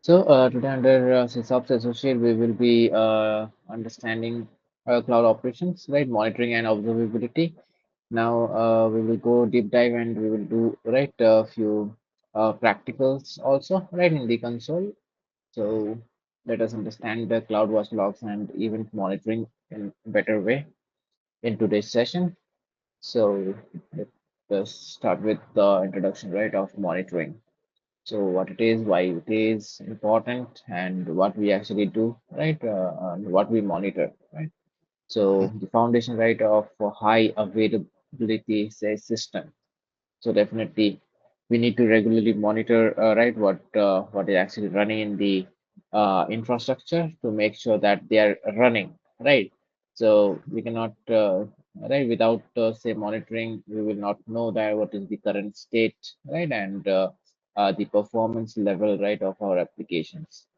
Today under SysOps Associate, we will be understanding cloud operations, right? Monitoring and observability. Now we will go deep dive and we will do right a few practicals also, right, in the console. So let us understand the CloudWatch logs and event monitoring in a better way in today's session. So let us start with the introduction, right, of monitoring. So what it is, why it is important, and what we actually do, right? And what we monitor, right? So Mhm. the foundation, right, of a high availability, say, system. So definitely, we need to regularly monitor, right, what is actually running in the infrastructure to make sure that they are running, right? So we cannot, right, without say monitoring, we will not know that what is the current state, right, and the performance level, right, of our applications.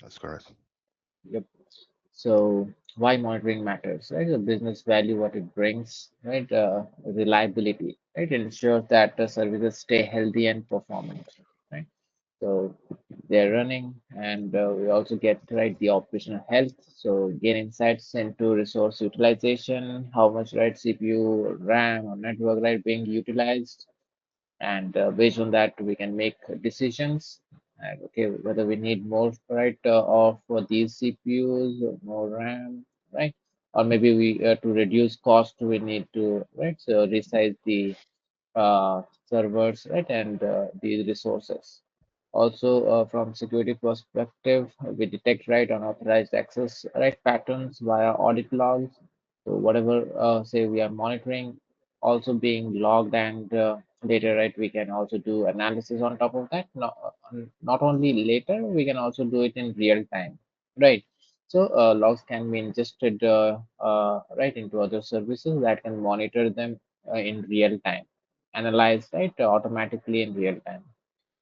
That's correct. Yep. So why monitoring matters, right? The business value, what it brings, right? Reliability, right? It ensures that the services stay healthy and performant, right? So they're running, and we also get right the operational health. So gain insights into resource utilization, how much right CPU, RAM, or network right being utilized, and based on that we can make decisions and okay whether we need more right of these CPUs or more RAM, right, or maybe we to reduce cost we need to right so resize the servers, right, and these resources. Also, from security perspective, we detect right unauthorized access right patterns via audit logs. So whatever say we are monitoring, also being logged and later, right, we can also do analysis on top of that. Not only later, we can also do it in real time, right? So logs can be ingested right into other services that can monitor them in real time, analyze right automatically in real time,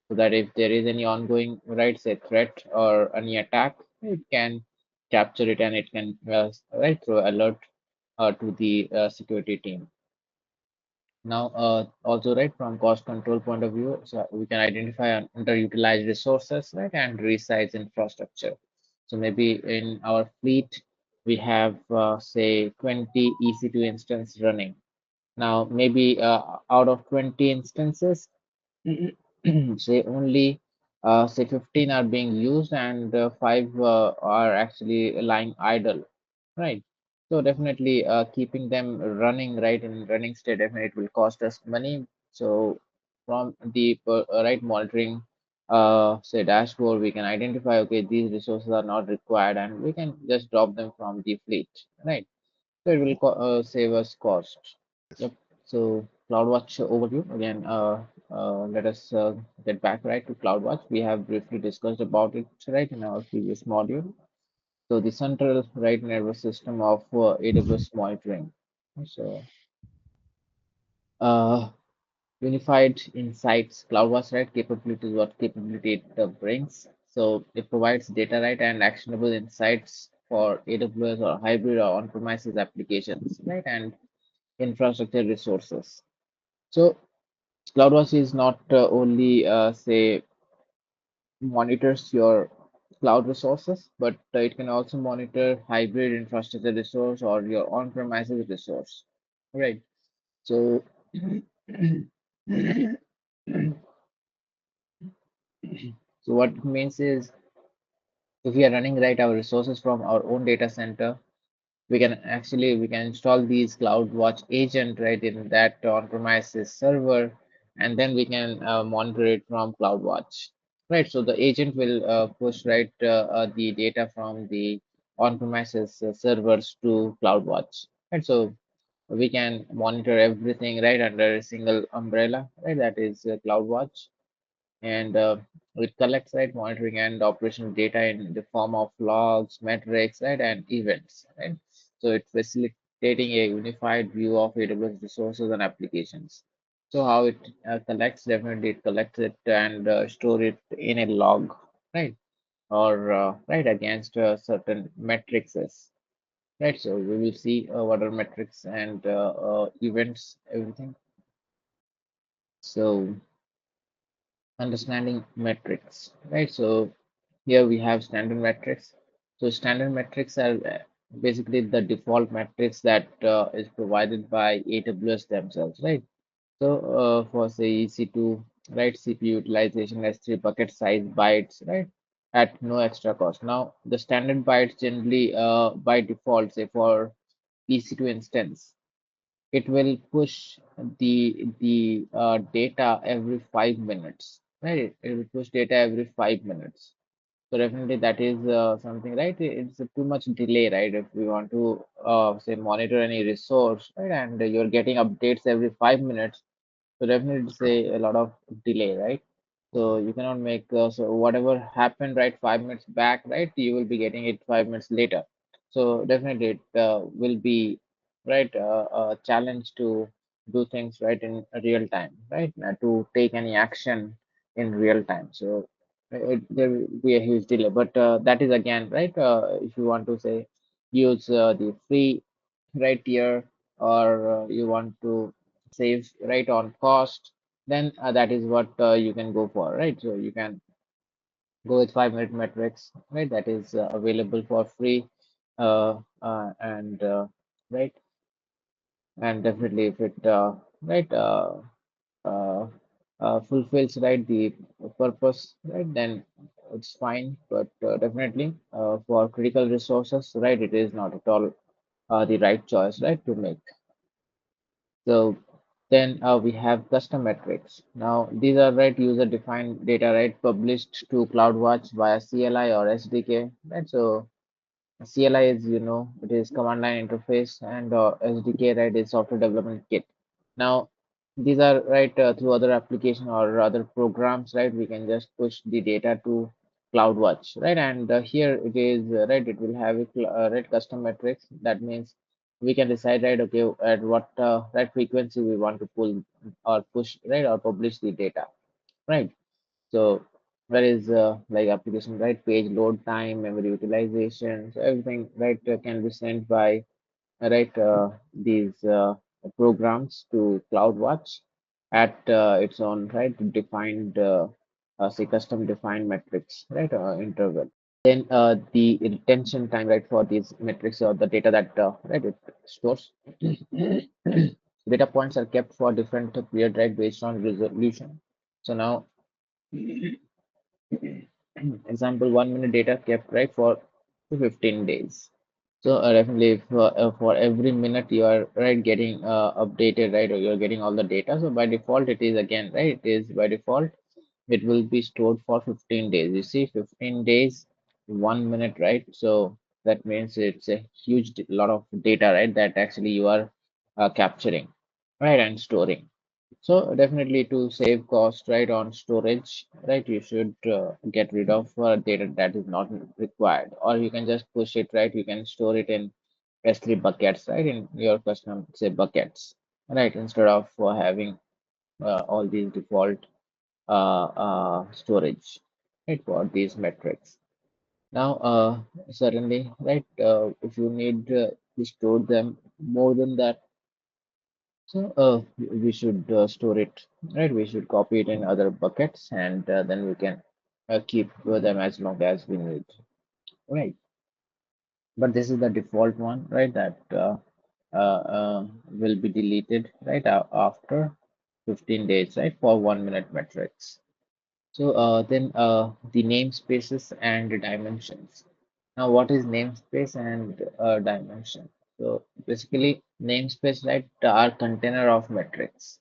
so that if there is any ongoing right say threat or any attack, it can capture it and it can right throw alert to the security team. Now also right from cost control point of view, so we can identify underutilized resources, right, and resize infrastructure. So maybe in our fleet we have say 20 EC2 instance running. Now maybe out of 20 instances, say only say 15 are being used and five are actually lying idle, right? So definitely keeping them running right in running state definitely it will cost us money. So from the right monitoring say dashboard we can identify okay these resources are not required and we can just drop them from the fleet, right? So it will save us cost. Yes. Yep. So CloudWatch overview again. Let us get back right to CloudWatch. We have briefly discussed about it right in our previous module. So the central right nervous system of AWS monitoring. So uh, unified insights, CloudWatch right capabilities, what capability it brings. So it provides data right and actionable insights for AWS or hybrid or on-premises applications, right, and infrastructure resources. So CloudWatch is not only say monitors your cloud resources, but it can also monitor hybrid infrastructure resource or your on-premises resource. Right. So so what it means is if we are running right our resources from our own data center, we can install these CloudWatch agent right in that on-premises server, and then we can monitor it from CloudWatch. Right, so the agent will push right the data from the on-premises servers to CloudWatch. Right, so we can monitor everything right under a single umbrella. Right, that is CloudWatch, and it collects right monitoring and operational data in the form of logs, metrics, right, and events, right. So it's facilitating a unified view of AWS resources and applications. So how it collects, definitely it collects it and store it in a log, right, or right against certain metrics, right. So we will see what are metrics and events, everything. So understanding metrics, right? So Here we have standard metrics. So standard metrics are basically the default metrics that is provided by AWS themselves, right? So for say EC2, right, CPU utilization, S3 bucket size bytes, right, at no extra cost. Now the standard bytes generally by default, say for EC2 instance, it will push the data every 5 minutes, right? It will push data every 5 minutes. So definitely that is something, right? It's a too much delay, right? If we want to say monitor any resource, right, and you're getting updates every 5 minutes, so definitely it's a lot of delay, right? So you cannot make so whatever happened right 5 minutes back, right? You will be getting it 5 minutes later. So definitely it will be right a challenge to do things right in real time, right? To take any action in real time. So there will be a huge delay, but that is again right. If you want to say use the free right tier, or you want to save right on cost, then that is what you can go for, right? So you can go with 5 minute metrics, right? That is available for free, and right, and definitely if it right uh, fulfills right the purpose, right, then it's fine. But definitely for critical resources, right, it is not at all the right choice, right, to make. So then we have custom metrics. Now these are right user-defined data, right, published to CloudWatch via CLI or SDK, right? So CLI is, it is command line interface, and SDK, right, is software development kit. Now, these are right through other application or other programs, right? We can just push the data to CloudWatch, right? And here it is, right, it will have a right custom metrics. That means we can decide, right, okay, at what right frequency we want to pull or push, right, or publish the data, right? So where is like application, right? Page load time, memory utilization, so everything, right, can be sent by right these programs to CloudWatch at its own right defined, say custom defined metrics, right, interval. Then the retention time, right, for these metrics or the data that right it stores. Data points are kept for different period, right, based on resolution. So now example, 1 minute data kept right for 15 days. So definitely for every minute you are right getting updated, right, or you're getting all the data. So by default it is again, right, it is by default it will be stored for 15 days. You see 15 days, 1 minute, right? So that means it's a huge lot of data, right, that actually you are capturing, right, and storing. So definitely to save cost, right, on storage, right, you should get rid of data that is not required, or you can just push it, right, you can store it in S3 buckets, right, in your custom, say, buckets, right, instead of having all these default storage, right, for these metrics. Now, certainly, right, if you need to store them more than that, so we should store it, right? We should copy it in other buckets, and then we can keep them as long as we need, right? But this is the default one, right? That will be deleted right after 15 days, right? For 1 minute metrics. So then the namespaces and the dimensions. Now, what is namespace and dimension? So basically, namespace, right, are container of metrics.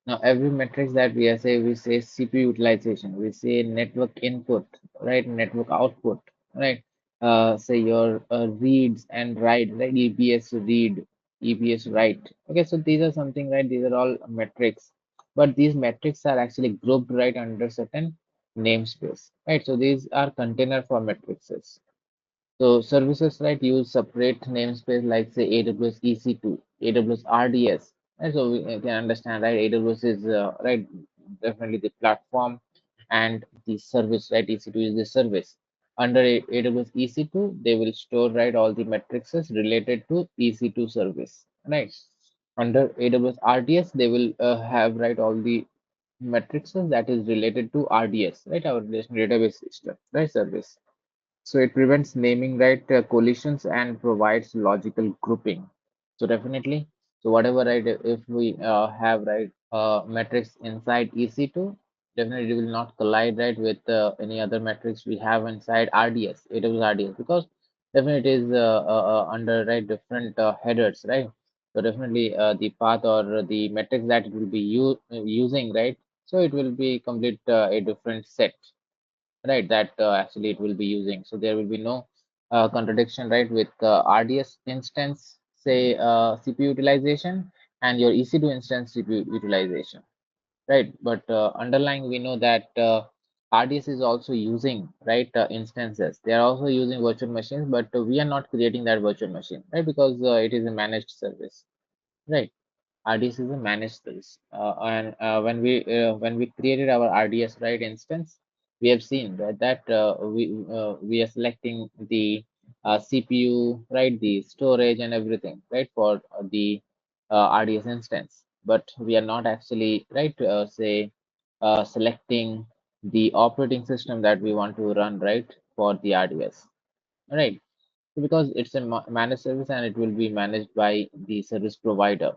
Now, every metrics that we say CPU utilization, we say network input, right? Network output, right? Say your reads and write, right? EBS read, EBS write. Okay, so these are something, right? These are all metrics, but these metrics are actually grouped right under certain namespace, right? So these are container for matrices. So services, right, use separate namespace like say AWS EC2, AWS RDS. And so we can understand, right, AWS is right definitely the platform, and the service, right, EC2 is the service. Under AWS EC2, they will store right all the matrices related to EC2 service, right? Under AWS RDS, they will have right all the matrices that is related to RDS, right? Our relational database system, right? Service. So it prevents naming right collisions and provides logical grouping. So definitely, so whatever right, if we have right metrics inside EC2, definitely it will not collide right with any other metrics we have inside RDS, AWS RDS, because definitely it is under right different headers, right? So definitely the path or the metrics that it will be using, right? So it will be complete a different set, right, that actually it will be using. So there will be no contradiction, right, with RDS instance, say CPU utilization and your EC2 instance CPU utilization, right? But underlying, we know that RDS is also using, right, instances. They are also using virtual machines, but we are not creating that virtual machine, right, because it is a managed service, right? RDS is a managed service, and when we created our RDS right instance, we have seen that we are selecting the CPU, right, the storage and everything, right, for the RDS instance, but we are not actually right say selecting the operating system that we want to run, right, for the RDS, right? So because it's a managed service and it will be managed by the service provider,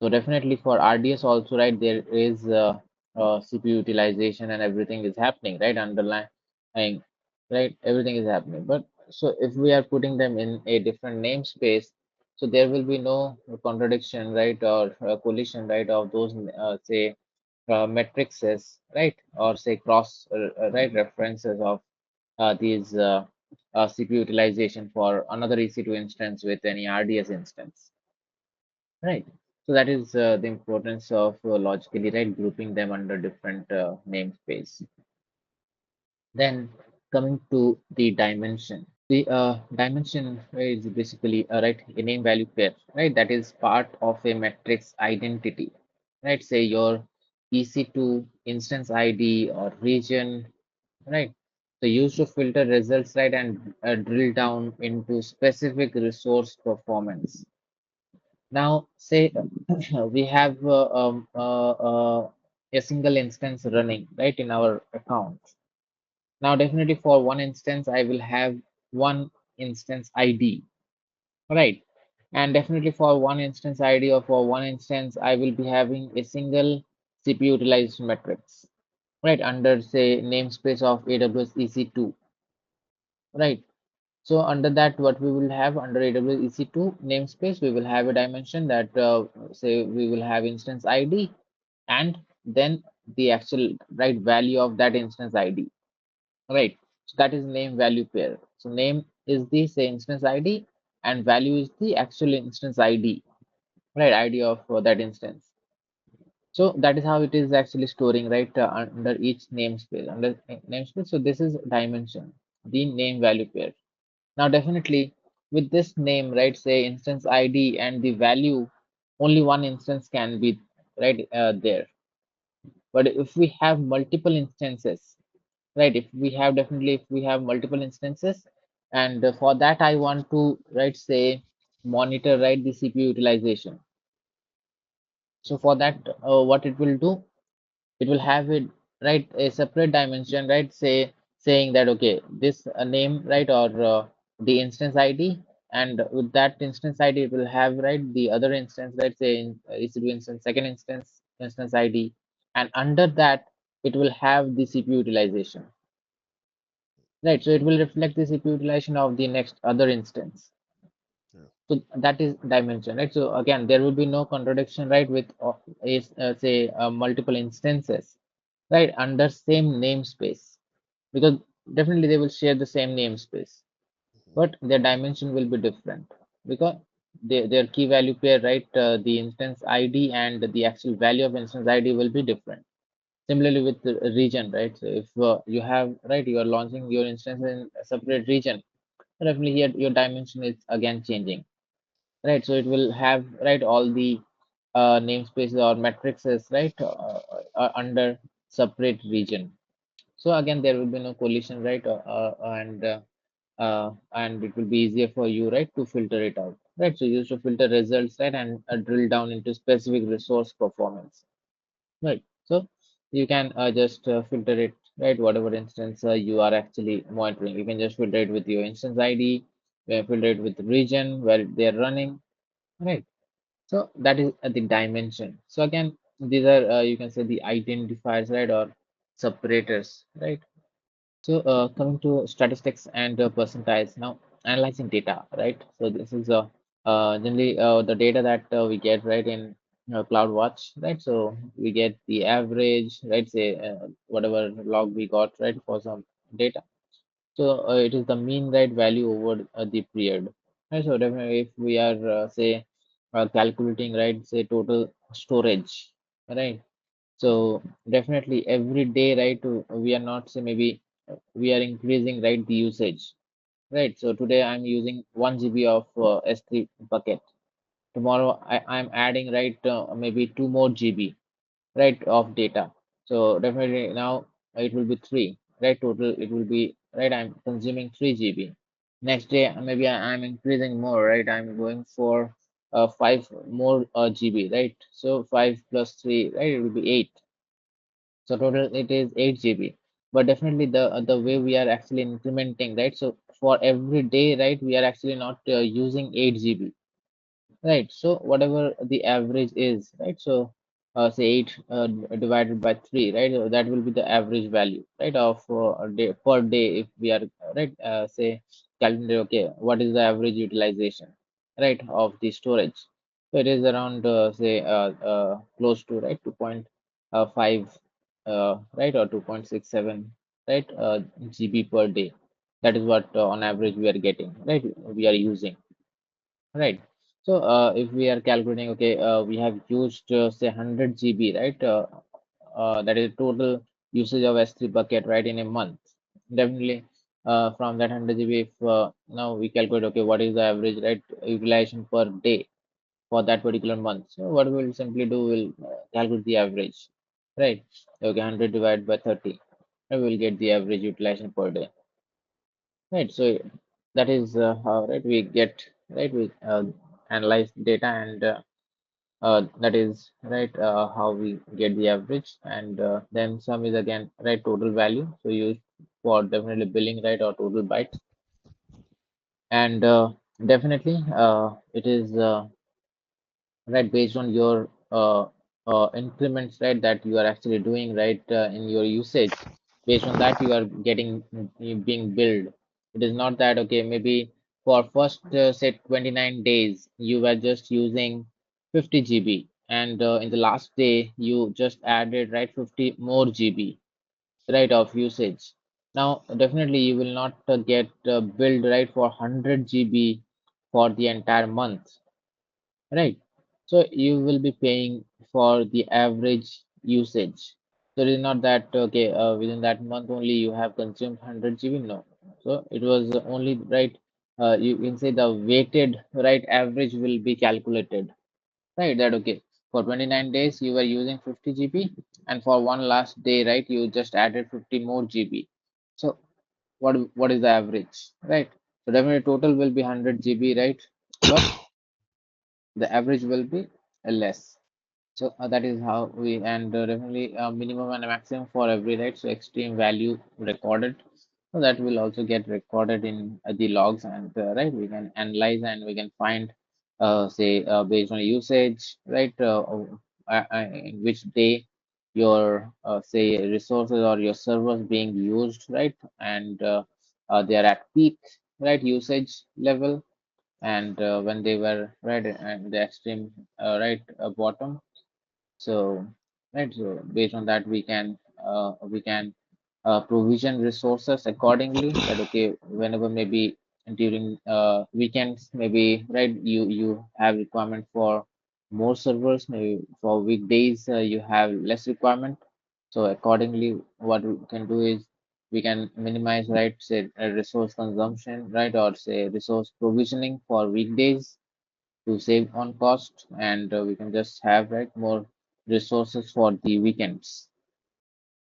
so definitely for RDS also, right, there is CPU utilization and everything is happening, right, underlying, right, everything is happening. But so if we are putting them in a different namespace, so there will be no contradiction, right, or collision, right, of those, say, matrices, right, or say cross, right, references of these CPU utilization for another EC2 instance with any RDS instance. Right. So that is the importance of logically right grouping them under different namespace. Then coming to the dimension. The dimension is basically right a name value pair, right? That is part of a matrix identity, right? Say your EC2 instance ID or region, right? So used to filter results, right, and drill down into specific resource performance. Now, say we have a single instance running right in our account. Now, definitely for one instance, I will have one instance ID, right? And definitely for one instance ID or for one instance, I will be having a single CPU utilization metrics, right? Under say namespace of AWS EC2, right? So under that, what we will have under AWS EC2 namespace, we will have a dimension that say we will have instance ID and then the actual right value of that instance ID, right? So that is name value pair. So name is the say instance ID and value is the actual instance ID, right? ID of that instance. So that is how it is actually storing right under each namespace under namespace. So this is dimension, the name value pair. Now, definitely with this name, right, say instance ID and the value, only one instance can be right there. But if we have multiple instances, right, if we have multiple instances, and for that I want to right say monitor right the CPU utilization. So for that, what it will do, it will have it right a separate dimension, right, say saying that okay this name right or the instance ID, and with that instance ID it will have right the other instance, let's say in EC2 instance second instance ID, and under that it will have the CPU utilization, right? So it will reflect the CPU utilization of the next other instance. Yeah. So that is dimension, right? So again, there will be no contradiction, right, with say multiple instances, right, under same namespace, because definitely they will share the same namespace, Mhm. but their dimension will be different because their key value pair, right, the instance ID and the actual value of instance ID will be different. Similarly with the region, right? So if you have right, you are launching your instance in a separate region, definitely here your dimension is again changing, right? So it will have right all the namespaces or matrices, right, under separate region. So again, there will be no collision, right, and it will be easier for you, right, to filter it out, right? So you used to filter results, right, and drill down into specific resource performance, right? So You can just filter it, right? Whatever instance you are actually monitoring, you can just filter it with your instance ID, filter it with the region where they are running, right? So that is the dimension. So again, these are you can say the identifiers, right, or separators, right? So coming to statistics and percentiles now, analyzing data, right? So this is generally the data that we get right in CloudWatch, right? So we get the average, right? Say whatever log we got, right, for some data. So it is the mean right value over the period. Right? So definitely, if we are say calculating, right, say total storage, right? So definitely every day, right, we are not say maybe we are increasing right the usage, right? So today I'm using 1 GB of S3 bucket. Tomorrow I'm adding right maybe 2 more GB, right, of data. So definitely now it will be three, right? Total it will be right. I'm consuming 3 GB. Next day maybe I'm increasing more, right? I'm going for 5 more GB, right? So 5 plus 3, right? It will be 8. So total it is 8 GB. But definitely the way we are actually incrementing, right? So for every day, right, we are actually not using 8 GB. Right. So whatever the average is, right? So say 8 divided by 3, right? So that will be the average value, right, of a day per day if we are right. Say calculate, okay, what is the average utilization, right, of the storage? So it is around say close to right 2.5 right, or 2.67 right GB per day. That is what on average we are getting, right? We are using. Right. So if we are calculating, okay, we have used say 100 GB, right? That is total usage of S3 bucket, right, in a month. Definitely, from that 100 GB, if now we calculate, okay, what is the average, right, utilization per day for that particular month? So what we'll simply do, we'll calculate the average, right? Okay, 100 divided by 30, and we'll get the average utilization per day. Right, so that is how right we get right we analyze data and that is right how we get the average and then sum is again right total value. So used for definitely billing right or total bytes and definitely it is right based on your increments right that you are actually doing right in your usage. Based on that you are getting being billed. It is not that okay maybe for first say 29 days you were just using 50 GB and in the last day you just added right 50 more GB right of usage. Now definitely you will not get billed right for 100 GB for the entire month. Right. So you will be paying for the average usage. So it is not that okay, within that month only you have consumed 100 GB. No. So it was only right. You can say the weighted right average will be calculated. Right. That okay. For 29 days you were using 50 GB, and for one last day, right, you just added 50 more GB. So what is the average, right? So definitely total will be 100 GB, right? But the average will be less. So that is how we and definitely minimum and maximum for every right. So extreme value recorded. So that will also get recorded in the logs and right we can analyze and we can find say based on usage right in which day your say resources or your servers being used right and they are at peak right usage level and when they were right at the extreme right bottom. So right, so based on that we can provision resources accordingly. That okay, whenever maybe during weekends maybe right you have requirement for more servers. Maybe for weekdays you have less requirement. So accordingly, what we can do is we can minimize right say resource consumption right or say resource provisioning for weekdays to save on cost and we can just have right more resources for the weekends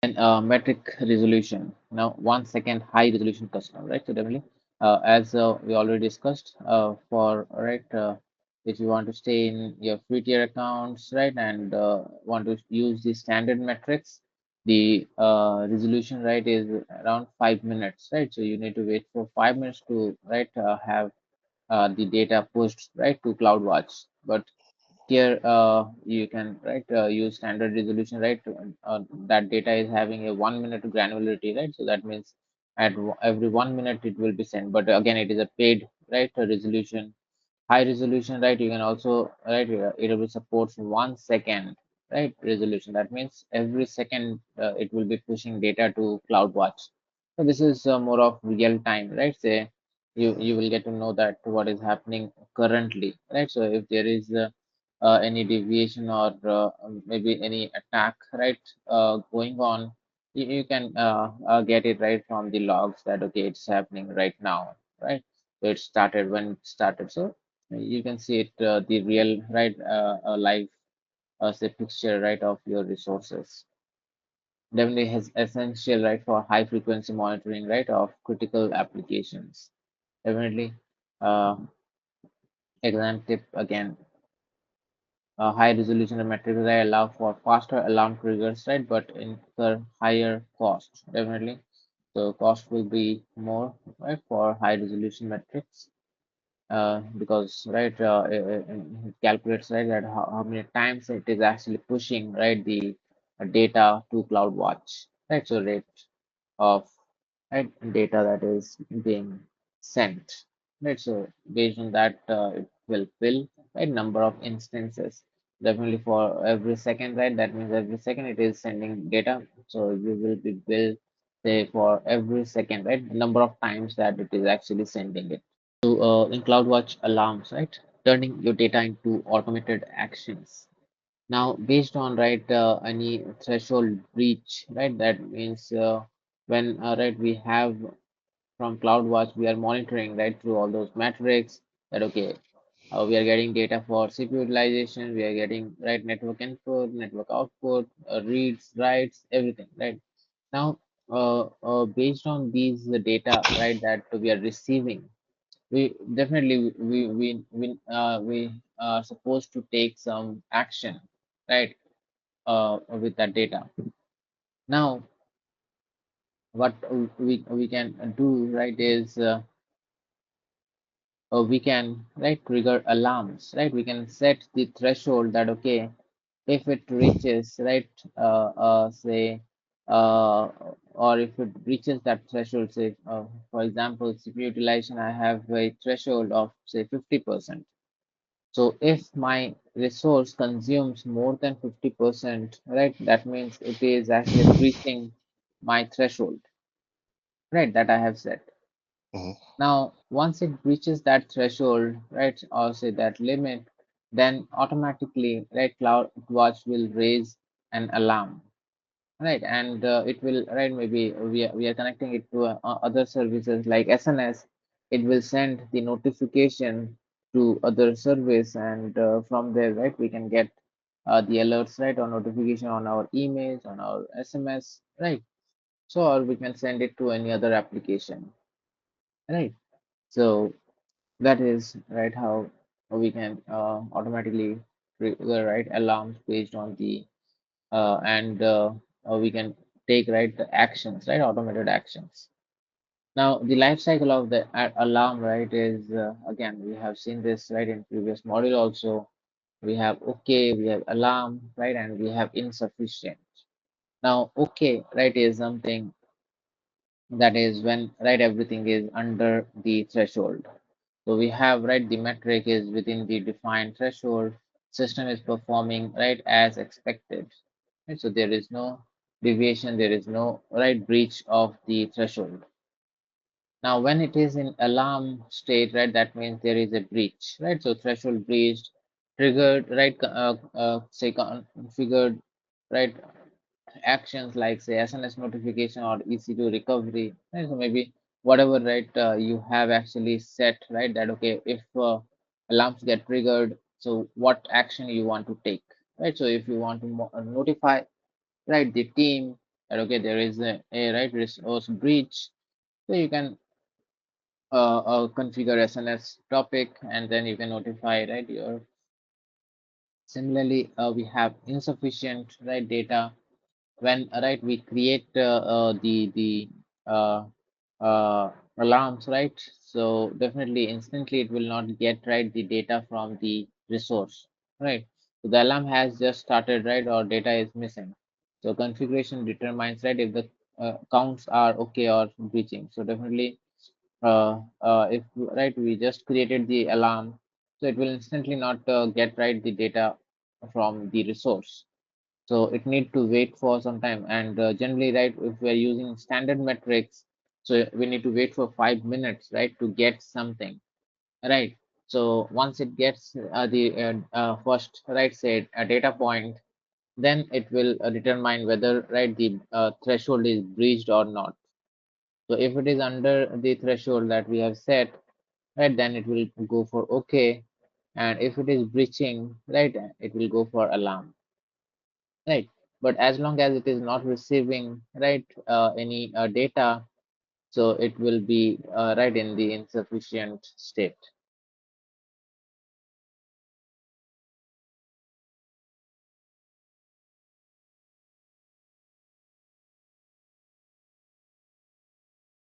and metric resolution now 1 second high resolution customer right so definitely as we already discussed for right if you want to stay in your free tier accounts right and want to use the standard metrics The resolution, right, is around 5 minutes, right? So you need to wait for 5 minutes to, right, have the data pushed, right, to CloudWatch. But here you can, right, use standard resolution, right? That data is having a 1 minute granularity, right? So that means at every 1 minute it will be sent. But again, it is a paid, right, resolution. High resolution, right, you can also, right, AWS supports 1 second, right, resolution. That means every second it will be pushing data to CloudWatch. So this is more of real time, right? Say you will get to know that what is happening currently, right? So if there is any deviation or maybe any attack, right, going on, you can get it right from the logs that okay, it's happening right now, right? So it started when it started. So you can see it the real, right, live say picture, right, of your resources. Definitely has essential, right, for high frequency monitoring, right, of critical applications. Definitely uh, exam tip again, high resolution metrics that allow for faster alarm triggers, right, but incur higher cost. Definitely so cost will be more, right, for high resolution metrics, because, right, it calculates, right, that how many times it is actually pushing, right, the data to CloudWatch, right? So rate of, right, data that is being sent, right? So based on that, it will fill, right, number of instances. Definitely for every second, right? That means every second it is sending data. So you will be billed, say, for every second, right? Number of times that it is actually sending it. So in CloudWatch alarms, right, turning your data into automated actions. Now, based on, right, any threshold breach, right, that means when, right, we have from CloudWatch, we are monitoring, right, through all those metrics that okay, we are getting data for CPU utilization, we are getting, right, network input, network output, reads, writes, everything, right. Now, based on these data, right, that we are receiving, we definitely we are supposed to take some action, right, with that data. Now what we can do, right, is we can, right, trigger alarms, right? We can set the threshold that okay, if it reaches, right, say uh, or if it reaches that threshold, say for example CPU utilization, I have a threshold of say 50%. So if my resource consumes more than 50%, right, that means it is actually breaching my threshold, right, that I have set. Mhm. Now, once it reaches that threshold, right, or say that limit, then automatically, right, CloudWatch will raise an alarm, right, and it will, right, maybe we are connecting it to other services like SNS. It will send the notification to other service, and from there, right, we can get the alerts, right, or notification on our emails, on our SMS, right. So or we can send it to any other application, right. So that is, right, how we can automatically trigger, right, alarms based on the and we can take, right, the actions, right, automated actions. Now the life cycle of the alarm, right, is again we have seen this, right, in previous module also. We have okay, we have alarm, right, and we have insufficient. Now okay, right, is something that is when, right, everything is under the threshold. So we have, right, the metric is within the defined threshold, system is performing, right, as expected, right? So there is no deviation, there is no, right, breach of the threshold. Now when it is in alarm state, right, that means there is a breach, right? So threshold breached, triggered, right, say configured, right, actions like say SNS notification or EC2 recovery, right? So maybe whatever, right, you have actually set, right, that okay, if alarms get triggered, so what action you want to take, right? So if you want to notify, right, the team that okay, there is a right resource breach, so you can configure SNS topic and then you can notify, right, your. Similarly, we have insufficient, right, data. when right we create the uh, uh, alarms, right? So definitely instantly it will not get right the data from the resource, right? So the alarm has just started, right, or data is missing. So configuration determines, right, if the counts are okay or breaching. So definitely if right we just created the alarm, so it will instantly not get right the data from the resource. So it need to wait for some time, and generally, right, if we're using standard metrics, so we need to wait for 5 minutes, right, to get something, right? So once it gets the first, right, say a data point, then it will determine whether, right, the threshold is breached or not. So if it is under the threshold that we have set, right, then it will go for okay, and if it is breaching, right, it will go for alarm, right? But as long as it is not receiving, right, any data, so it will be right in the insufficient state.